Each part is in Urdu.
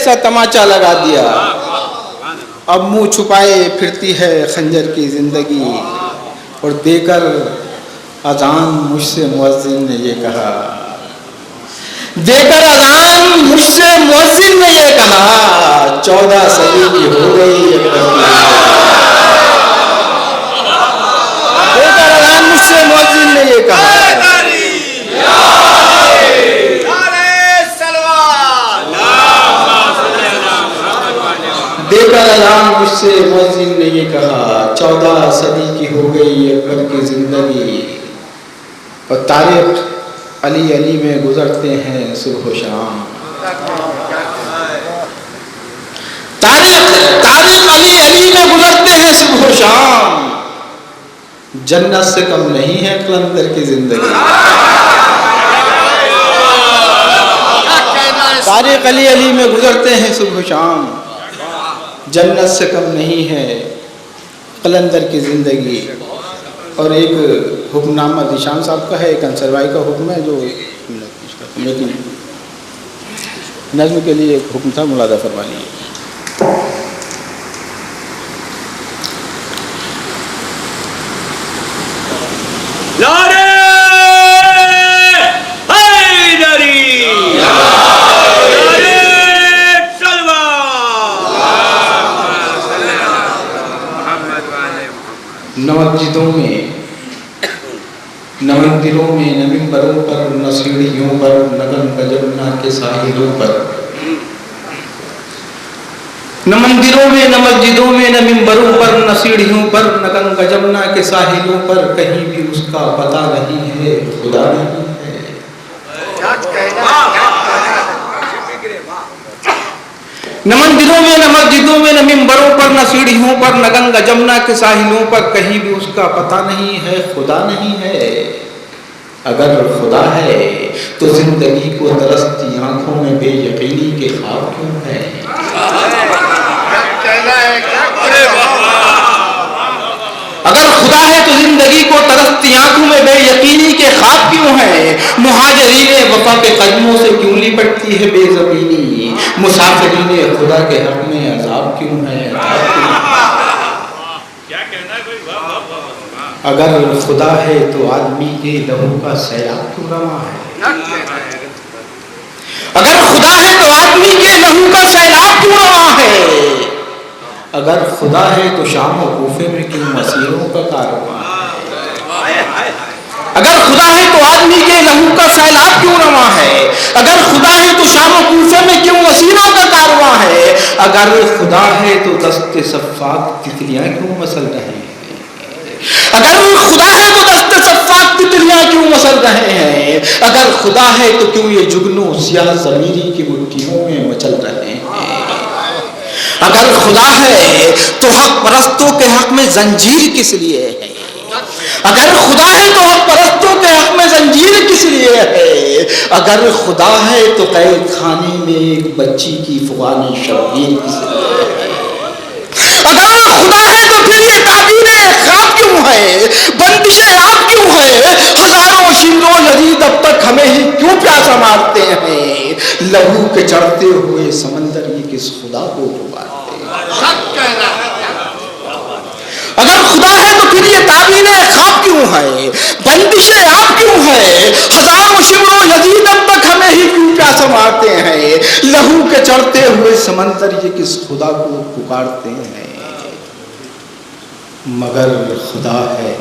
ایسا تماچا لگا دیا. اب منہ چھپائے پھرتی ہے خنجر کی زندگی. اور دے کر اذان مجھ سے مؤذن نے یہ کہا, دے کر اذان مجھ سے مؤذن نے یہ کہا, 14 صدی کی ہو گئی یہ دے کر اذان مجھ سے مؤذن نے یہ کہا. دے کر اذان مجھ سے مؤذن نے یہ کہا, 14 صدی کی ہو گئی اکبر کی زندگی. اور طارق علی علی میں گزرتے ہیں صبح و شام. طارق علی علی میں گزرتے ہیں صبح و شام. جنت سے کم نہیں ہے قلندر کی زندگی. طارق علی علی میں گزرتے ہیں صبح و شام. جنت سے کم نہیں ہے قلندر کی زندگی. اور ایک حکم نامہ ذیشان صاحب کا ہے, ایک انصر بھائی کا حکم ہے جو لیکن نظم کے لیے ایک حکم تھا, ملاحظہ فرما لیجیے. نعرے حیدری، نعرے طلبہ. نہ مسجدوں میں نہ مندروں میں نہ ممبروں پر نہ سیڑھیوں پر نہ گنگا جمنا کے ساحلوں پر. نہ مندروں میں نہ مسجدوں میں نہ ممبروں پر نہ سیڑھیوں پر نہ گنگا جمنا کے ساحلوں پر کہیں بھی اس کا پتہ نہیں ہے, خدا نہیں ہے. نہ مندروں میں نہ مسجدوں میں نہ ممبروں پر نہ سیڑھیوں پر نہ گنگا جمنا کے ساحلوں پر کہیں بھی اس کا پتہ نہیں ہے, خدا نہیں ہے. اگر خدا ہے تو زندگی کو ترستی آنکھوں میں بے یقینی کے خواب کیوں ہے. اگر خدا ہے تو زندگی کو ترستی آنکھوں میں بے یقینی کے خواب کیوں ہیں. مہاجرین وفا کے قدموں سے کیوں لپٹتی ہے بے زمینی. مسافرین خدا کے حق میں عذاب کیوں ہے. اگر خدا ہے تو آدمی کے لہو کا سیلاب کیوں رواں ہے. اگر خدا ہے تو آدمی کے لہو کا سیلاب کیوں رواں ہے. اگر خدا ہے تو شام و کوفے میں کیوں مسیروں کا کارواں ہے. اگر خدا ہے تو آدمی کے لہو کا سیلاب کیوں رواں ہے. اگر خدا ہے تو شام و کوفے میں کیوں مسیروں کا کارواں ہے. اگر خدا ہے تو دست صفات تتلیاں کیوں مسل رہے ہیں. اگر خدا ہے تو دست صفات تتلیاں کیوں مسل رہے ہیں. اگر خدا ہے تو کیوں یہ جگنو سیاہ ضمیری کی مٹھیوں میں مچل رہے ہیں. اگر خدا ہے تو حق پرستوں کے حق میں زنجیر کس لیے ہے. اگر خدا ہے تو حق پرستوں کے حق میں زنجیر کس لیے ہے. اگر خدا ہے تو قید خانے میں ایک بچی کی فغان شبیر کس لیے ہے. اگر خدا ہے تو پھر یہ تعبیر خواب کیوں ہے, بندش آپ کیوں ہے. ہزاروں شمر و لذیذ اب تک ہمیں ہی کیوں پیاسا مارتے ہیں. لہو کے چڑھتے ہوئے سمندر یہ کس خدا کو پکارتے ہیں. اگر خدا ہے تو پھر یہ تعبیر خواب کیوں ہے, بندش آپ کیوں ہے. ہزاروں شمر و لذیذ اب تک ہمیں ہی کیوں پیاسا مارتے ہیں. لہو کے چڑھتے ہوئے سمندر یہ کس خدا کو پکارتے ہیں. مگر خدا ہے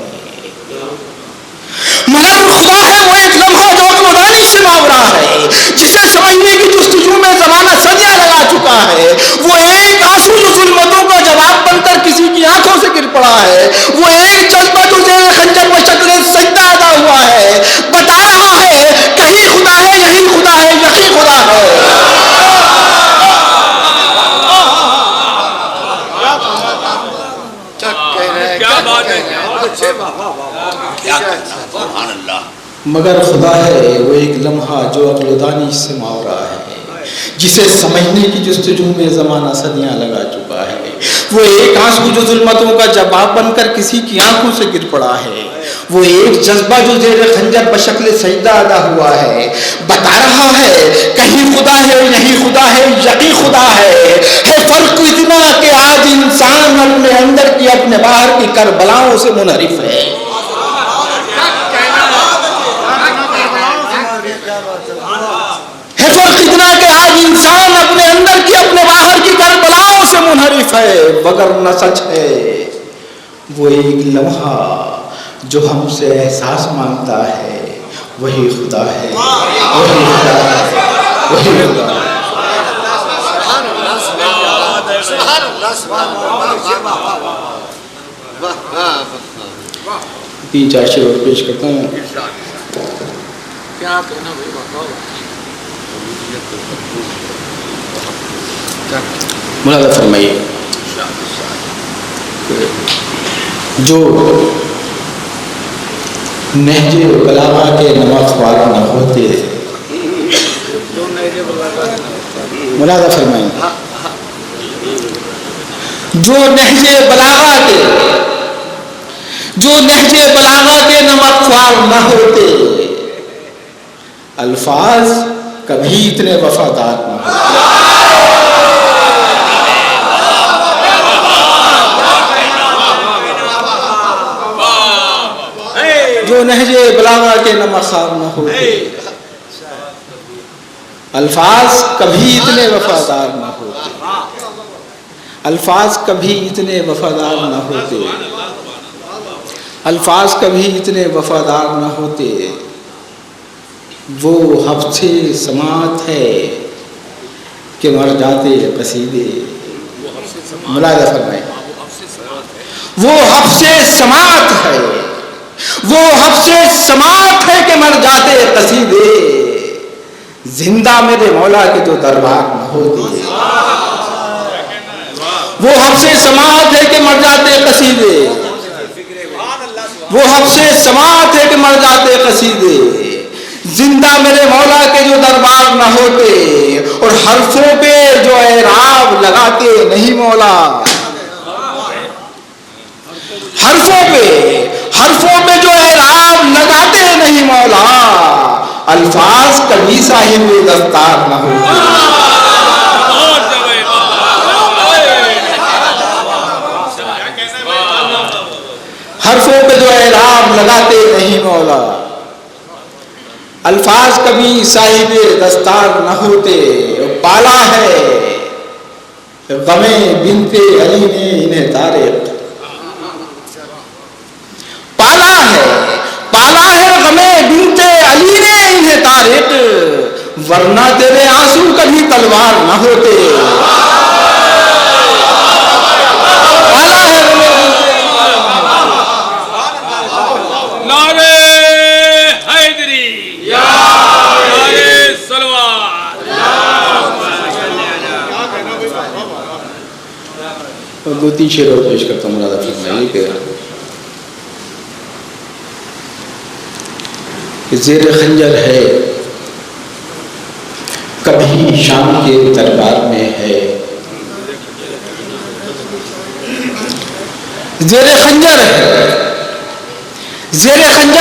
وہ ایک لمحہ جو عقلدانی سے ماورا ہے, جسے سمجھنے کی جستجو میں زمانہ صدیاں لگا چکا ہے. وہ ایک آنسو جو ظلمتوں کا جواب بن کر کسی کی آنکھوں سے گر پڑا ہے. وہ ایک جذبہ جو زیر خنجر میں شکل سجدہ ادا ہوا ہے. بتا رہا ہے کہیں خدا ہے, یہی خدا ہے, یہی خدا ہے. مگر خدا ہے وہ ایک لمحہ جو عقلدانی سے ماورا ہے, جسے سمجھنے کی جستجو میں زمانہ صدیاں لگا چکا ہے. وہ ایک آنسو جو ظلمتوں کا جواب بن کر کسی کی آنکھوں سے گر پڑا ہے. وہ ایک جذبہ جو زیر خنجر بشکل سجدہ ادا ہوا ہے بتا رہا ہے کہیں خدا ہے یہی خدا ہے یقین خدا ہے فرق اتنا کہ آج انسان اپنے اندر کی اپنے باہر کی کربلاؤں سے منحرف ہے. فرق اتنا کہ آج انسان اپنے اندر کی اپنے باہر کی کربلاؤں سے منحرف ہے وگرنہ سچ ہے وہ ایک لمحہ جو ہم سے احساس مانگتا ہے وہی خدا ہے وہی خدا ہے وہی خدا ہے. تین چار شعر اور پیش کرتا ہوں. کیا کہنا بھائی بتاؤ. ملاحظہ فرمائیے جو نہج بلاغہ کے نمخوار نہ ہوتے ملاحظہ فرمائیے جو نہج بلاغہ کے نمخوار نہ ہوتے الفاظ کبھی اتنے وفادار نہ ہوتے. جو نہج بلاغہ کے نمخوار نہ ہوتے الفاظ کبھی اتنے وفادار نہ ہوتے الفاظ کبھی اتنے وفادار نہ ہوتے الفاظ کبھی اتنے وفادار نہ ہوتے. وہ حبس سماعت ہے کہ مر جاتے قصیدے. ملاحظہ فرمائیں وہ حبس سماعت ہے وہ حبس سماعت ہے کہ مر جاتے قصیدے. زندہ میرے مولا کے جو دربار نہ ہوتے وہ حبس سماعت ہے کہ مر جاتے قصیدے. وہ حبس سماعت ہے کہ مر جاتے قصیدے. زندہ میرے مولا کے جو دربار نہ ہوتے اور حرفوں پہ جو اعراب لگاتے نہیں مولا حرفوں پہ جو اعراب لگاتے نہیں مولا الفاظ کبھی صاحب دستار نہ ہوتے. حرفوں پہ جو اعراب لگاتے نہیں مولا الفاظ کبھی صاحب دستار نہ ہوتے. پالا ہے غم بنت علی نے انہیں طارق پالا ہے غم بنت علی نے انہیں طارق ورنہ تیرے آنسو کبھی تلوار نہ ہوتے. پالا ہے دو تین شعر اور پیش کرتا ہوں. ملاحظہ فرمائیے کہ زیر خنجر ہے کبھی شام کے دربار میں ہے. زیر خنجر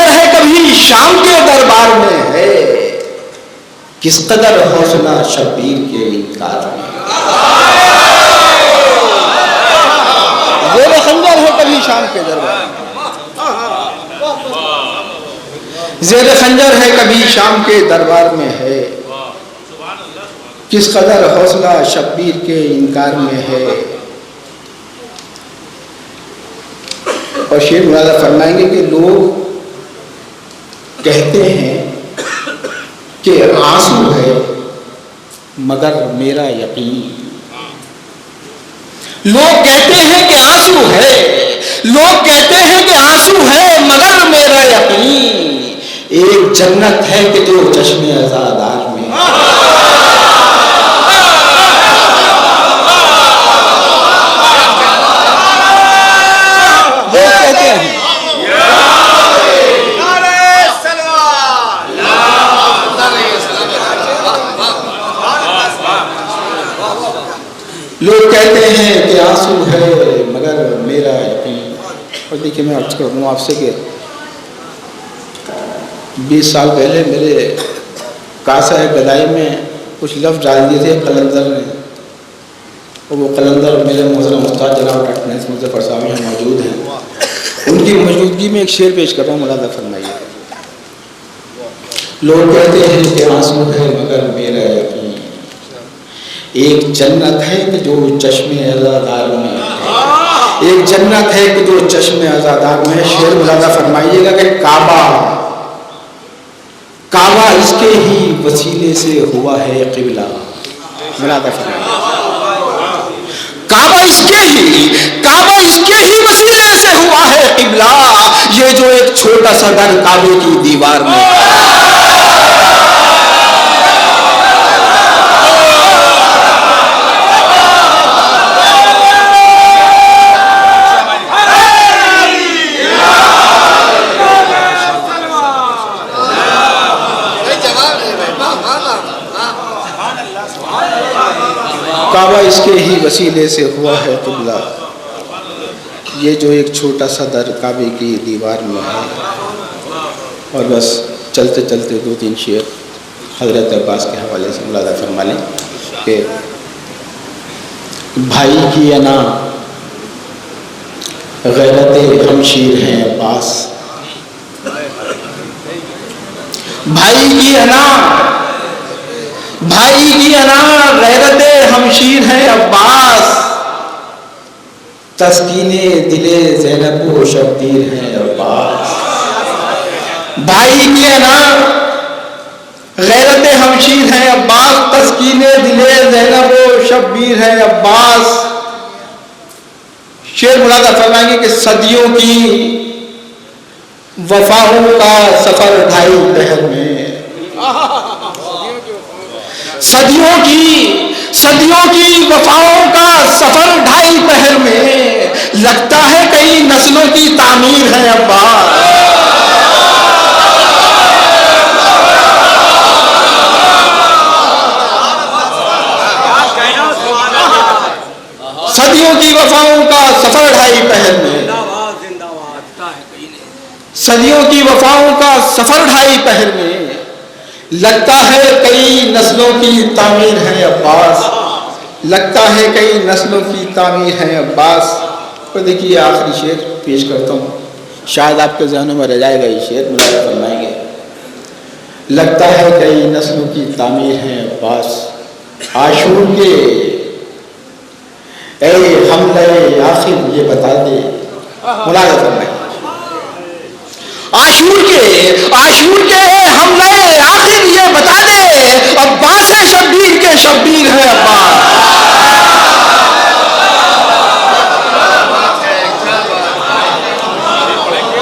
ہے کبھی شام کے دربار میں ہے. کس قدر حوصلہ شبیر کے انکار میں. زیر خنجر ہے کبھی شام کے دربار زیر خنجر ہے کبھی شام کے دربار میں ہے. کس قدر حوصلہ شبیر کے انکار میں ہے. اور شعر ملاحظہ فرمائیں گے کہ لوگ کہتے ہیں کہ آنسو ہے مگر میرا یقین. لوگ کہتے ہیں کہ آنسو ہے مگر میرا یقین. ایک جنت ہے کہ جو چشم عزادار میں وہ کہتے ہیں. لوگ کہتے ہیں کہ آنسو ہے مگر میرا یقین. اور دیکھیے میں عرض کروں آپ سے کہ 20 سال پہلے میرے کاسہ گدائی میں کچھ لفظ ڈال دیے تھے قلندر نے، اور وہ قلندر میرے محترم استاد جناب ڈاکٹر نعیف مظفر صاحب یہاں موجود ہیں، ان کی موجودگی میں ایک شعر پیش کر رہا ہوں، ملاحظہ فرمائیے۔ لوگ کہتے ہیں کہ آنسو ہے مگر میرا یقین، ایک جنت ہے کہ جو چشم عزادار میں ہے، ایک جنت ہے کہ جو چشم عزادار میں ہے۔ شعر ملاحظہ فرمائیے گا کہ کعبہ اس کے ہی وسیلے سے ہوا ہے قبلہ، ملاحظہ فرمائیے، کعبہ اس کے ہی وسیلے سے ہوا ہے قبلہ، یہ جو ایک چھوٹا سا در کعبے کی دیوار میں کعبہ اس کے ہی وسیلے سے ہوا ہے قبلہ، یہ جو ایک چھوٹا سا در کعبے کی دیوار میں ہے۔ اور بس چلتے چلتے 2-3 شعر حضرت عباس کے حوالے سے ملاحظہ فرما لیں کہ بھائی کی انا غیرت ہمشیر ہیں عباس، بھائی کی انا غیرت ہمشیر ہیں عباس، تسکین دل زینب و شبیر ہیں عباس، بھائی کی انا غیرت ہمشیر ہیں عباس، تسکین دل زینب و شبیر ہیں عباس۔ شعر ملاحظہ فرمائیں گے کہ صدیوں کی وفاؤں کا سفر ڈھائی پہر میں، صدیوں کی وفاؤں کا سفر ڈھائی پہر میں، لگتا ہے کئی نسلوں کی تعمیر ہے عباس، صدیوں کی وفاؤں کا سفر ڈھائی پہر میں، صدیوں کی وفاؤں کا سفر ڈھائی پہر میں، لگتا ہے کئی نسلوں کی تعمیر ہے عباس، لگتا ہے کئی نسلوں کی تعمیر ہے عباس۔ اور دیکھیے آخری شعر پیش کرتا ہوں، شاید آپ کے ذہنوں میں رہ جائے گا یہ شعر، ملاحظہ فرمائیں گے۔ لگتا ہے کئی نسلوں کی تعمیر ہے عباس، عاشور کے اے حملے آخر یہ بتا دے، ملاحظہ فرمائیں، عاشور کے حملے آخر یہ بتا